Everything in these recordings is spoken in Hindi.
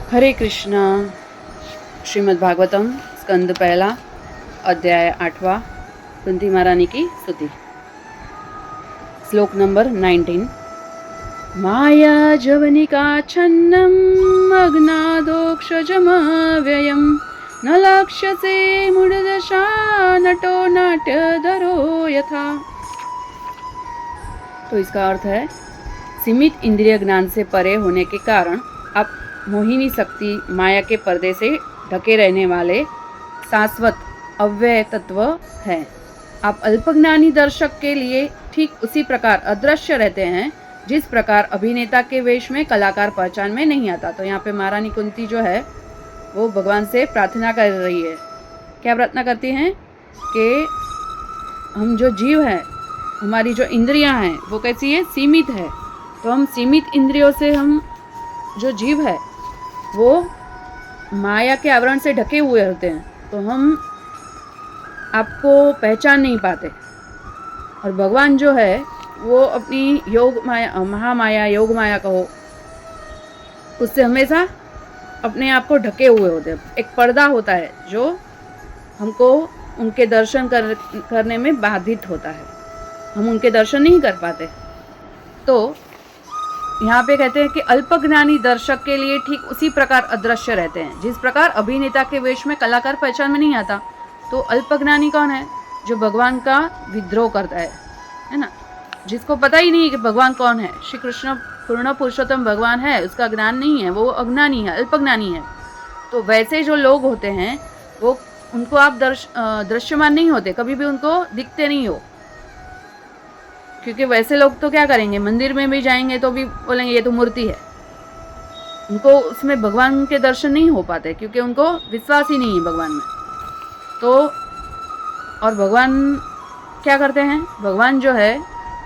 हरे कृष्णा। श्रीमद् भागवतम स्कंद पहला अध्याय 8वां कुंती महारानी की स्तुति। श्लोक नंबर 19। माया जवनिका छन्नम अग्नादोक्षजमव्ययम न लक्ष्यसे मूढ़दशा नटो नाट्यधरो यथा। तो इसका अर्थ है, सीमित इंद्रिय ज्ञान से परे होने के कारण आप मोहिनी शक्ति माया के पर्दे से ढके रहने वाले शाश्वत अव्यय तत्व हैं। आप अल्पज्ञानी दर्शक के लिए ठीक उसी प्रकार अदृश्य रहते हैं जिस प्रकार अभिनेता के वेश में कलाकार पहचान में नहीं आता। तो यहाँ पे महारानी कुंती जो है वो भगवान से प्रार्थना कर रही है। क्या प्रार्थना करती हैं कि हम जो जीव हैं, हमारी जो इंद्रियां हैं वो कैसी है, सीमित है। तो हम सीमित इंद्रियों से, हम जो जीव है वो माया के आवरण से ढके हुए होते हैं, तो हम आपको पहचान नहीं पाते। और भगवान जो है वो अपनी योग माया, महामाया, योग माया कहो, उससे हमेशा अपने आप को ढके हुए होते हैं। एक पर्दा होता है जो हमको उनके दर्शन करने में बाधित होता है, हम उनके दर्शन नहीं कर पाते। तो यहाँ पे कहते हैं कि अल्पज्ञानी दर्शक के लिए ठीक उसी प्रकार अदृश्य रहते हैं जिस प्रकार अभिनेता के वेश में कलाकार पहचान में नहीं आता। तो अल्पज्ञानी कौन है? जो भगवान का विद्रोह करता है ना, जिसको पता ही नहीं कि भगवान कौन है। श्री कृष्ण पूर्ण पुरुषोत्तम भगवान है, उसका ज्ञान नहीं है, वो अज्ञानी है, अल्पज्ञानी है। तो वैसे जो लोग होते हैं वो, उनको आप दृश्यमान नहीं होते, कभी भी उनको दिखते नहीं हो। क्योंकि वैसे लोग तो क्या करेंगे, मंदिर में भी जाएंगे तो भी बोलेंगे ये तो मूर्ति है। उनको उसमें भगवान के दर्शन नहीं हो पाते क्योंकि उनको विश्वास ही नहीं है भगवान में। तो और भगवान क्या करते हैं, भगवान जो है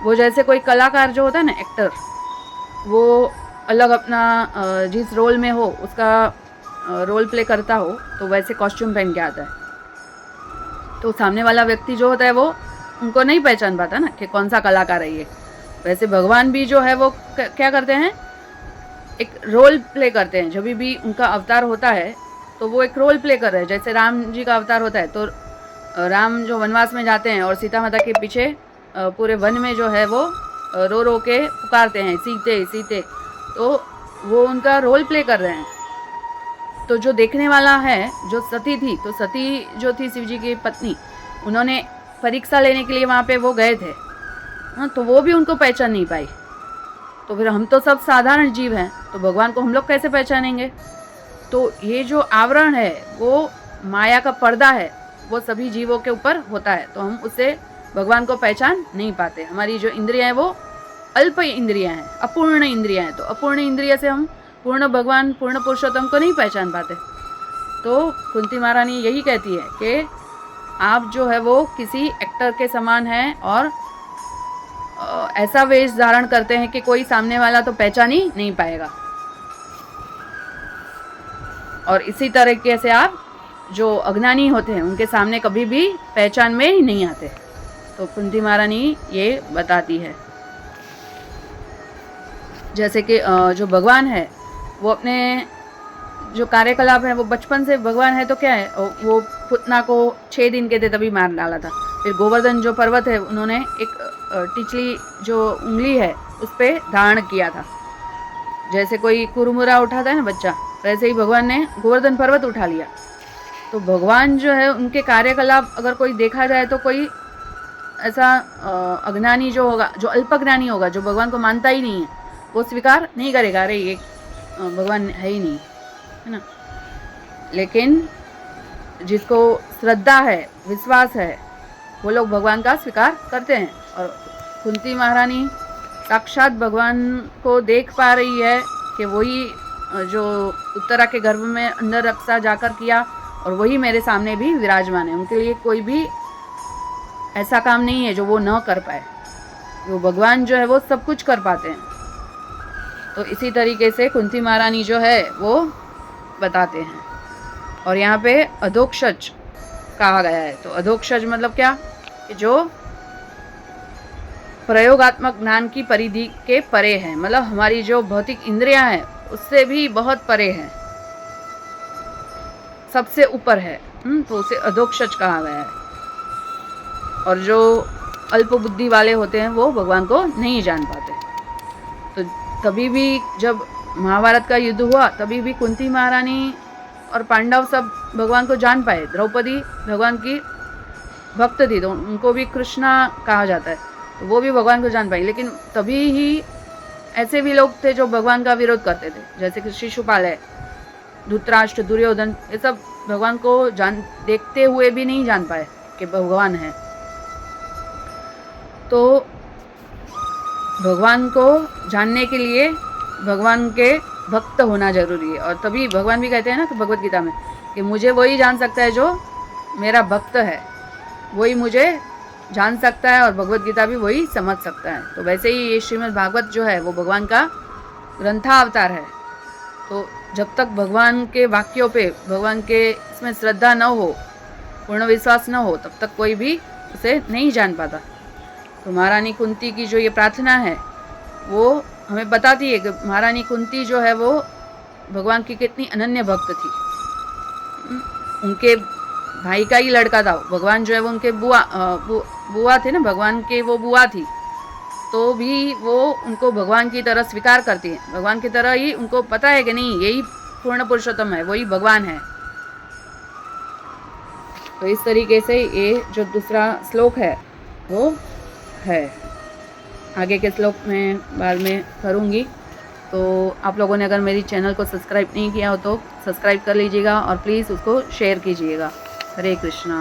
वो जैसे कोई कलाकार जो होता है ना, एक्टर, वो अलग अपना जिस रोल में हो उसका रोल प्ले करता हो, तो वैसे कॉस्ट्यूम पहन के आता है। तो सामने वाला व्यक्ति जो होता है वो उनको नहीं पहचान पाता ना कि कौन सा कलाकार है ये। वैसे भगवान भी जो है वो क्या करते हैं, एक रोल प्ले करते हैं। जब भी उनका अवतार होता है तो वो एक रोल प्ले कर रहे हैं। जैसे राम जी का अवतार होता है तो राम जो वनवास में जाते हैं और सीता माता के पीछे पूरे वन में जो है वो रो रो के पुकारते हैं, सीते सीते। तो वो उनका रोल प्ले कर रहे हैं। तो जो देखने वाला है, जो सती थी, तो सती जो थी शिव जी की पत्नी, उन्होंने परीक्षा लेने के लिए वहाँ पे वो गए थे, हाँ, तो वो भी उनको पहचान नहीं पाई। तो फिर हम तो सब साधारण जीव हैं, तो भगवान को हम लोग कैसे पहचानेंगे? तो ये जो आवरण है वो माया का पर्दा है, वो सभी जीवों के ऊपर होता है, तो हम उससे भगवान को पहचान नहीं पाते। हमारी जो इंद्रियां हैं वो अल्प इंद्रियां हैं, अपूर्ण इंद्रियां हैं। तो अपूर्ण इंद्रिय से हम पूर्ण भगवान, पूर्ण पुरुषोत्तम को नहीं पहचान पाते। तो कुंती महारानी यही कहती है कि आप जो है वो किसी एक्टर के समान हैं और ऐसा वेश धारण करते हैं कि कोई सामने वाला तो पहचान ही नहीं पाएगा। और इसी तरीके से आप जो अज्ञानी होते हैं उनके सामने कभी भी पहचान में ही नहीं आते। तो कुंती महारानी ये बताती है। जैसे कि जो भगवान है वो अपने जो कार्यकलाप है वो बचपन से, भगवान है तो क्या है, वो पुतना को 6 दिन के थे तभी मार डाला था। फिर गोवर्धन जो पर्वत है उन्होंने एक टिचली जो उंगली है उस पर धारण किया था। जैसे कोई कुरमुरा उठाता है ना बच्चा, वैसे ही भगवान ने गोवर्धन पर्वत उठा लिया। तो भगवान जो है उनके कार्यकलाप अगर कोई देखा जाए तो कोई ऐसा अज्ञानी जो होगा, जो अल्पज्ञानी होगा, जो भगवान को मानता ही नहीं है, वो स्वीकार नहीं करेगा, अरे ये भगवान है ही नहीं, है ना। लेकिन जिसको श्रद्धा है, विश्वास है, वो लोग भगवान का स्वीकार करते हैं। और कुंती महारानी साक्षात भगवान को देख पा रही है कि वही जो उत्तरा के गर्भ में अंदर रक्षा जाकर किया और वही मेरे सामने भी विराजमान है। उनके लिए कोई भी ऐसा काम नहीं है जो वो न कर पाए। वो भगवान जो है वो सब कुछ कर पाते हैं। तो इसी तरीके से कुंती महारानी जो है वो बताते हैं। और यहाँ पे अधोक्षज कहा गया है। तो अधोक्षज मतलब क्या, कि जो प्रयोगात्मक ज्ञान की परिधि के परे है, मतलब हमारी जो भौतिक इंद्रियां हैं उससे भी बहुत परे हैं। सबसे ऊपर है, तो उसे अधोक्षज कहा गया है। और जो अल्प बुद्धि वाले होते हैं वो भगवान को नहीं जान पाते। तो तभी भी जब महाभारत का युद्ध हुआ तभी भी कुंती महारानी और पांडव सब भगवान को जान पाए। द्रौपदी भगवान की भक्त थी तो उनको भी कृष्णा कहा जाता है, तो वो भी भगवान को जान पाई। लेकिन तभी ही ऐसे भी लोग थे जो भगवान का विरोध करते थे, जैसे कि शिशुपाल है, धृतराष्ट्र, दुर्योधन, ये सब भगवान को देखते हुए भी नहीं जान पाए कि भगवान है। तो भगवान को जानने के लिए भगवान के भक्त होना जरूरी है। और तभी भगवान भी कहते हैं ना कि भगवत गीता में कि मुझे वही जान सकता है जो मेरा भक्त है, वही मुझे जान सकता है और भगवत गीता भी वही समझ सकता है। तो वैसे ही ये श्रीमद् भागवत जो है वो भगवान का ग्रंथावतार है। तो जब तक भगवान के वाक्यों पे, भगवान के इसमें श्रद्धा न हो, पूर्ण विश्वास न हो, तब तक कोई भी उसे नहीं जान पाता। तो महारानी कुंती की जो ये प्रार्थना है वो हमें बताती है कि महारानी कुंती जो है वो भगवान की कितनी अनन्य भक्त थी। उनके भाई का ही लड़का था भगवान, जो है वो उनके बुआ थे ना, भगवान के वो बुआ थी, तो भी वो उनको भगवान की तरह स्वीकार करती है। भगवान की तरह ही उनको पता है कि नहीं, यही पूर्ण पुरुषोत्तम है, वही भगवान है। तो इस तरीके से ये जो दूसरा श्लोक है वो है। आगे के श्लोक में बाद में करूँगी। तो आप लोगों ने अगर मेरी चैनल को सब्सक्राइब नहीं किया हो तो सब्सक्राइब कर लीजिएगा और प्लीज़ उसको शेयर कीजिएगा। हरे कृष्णा।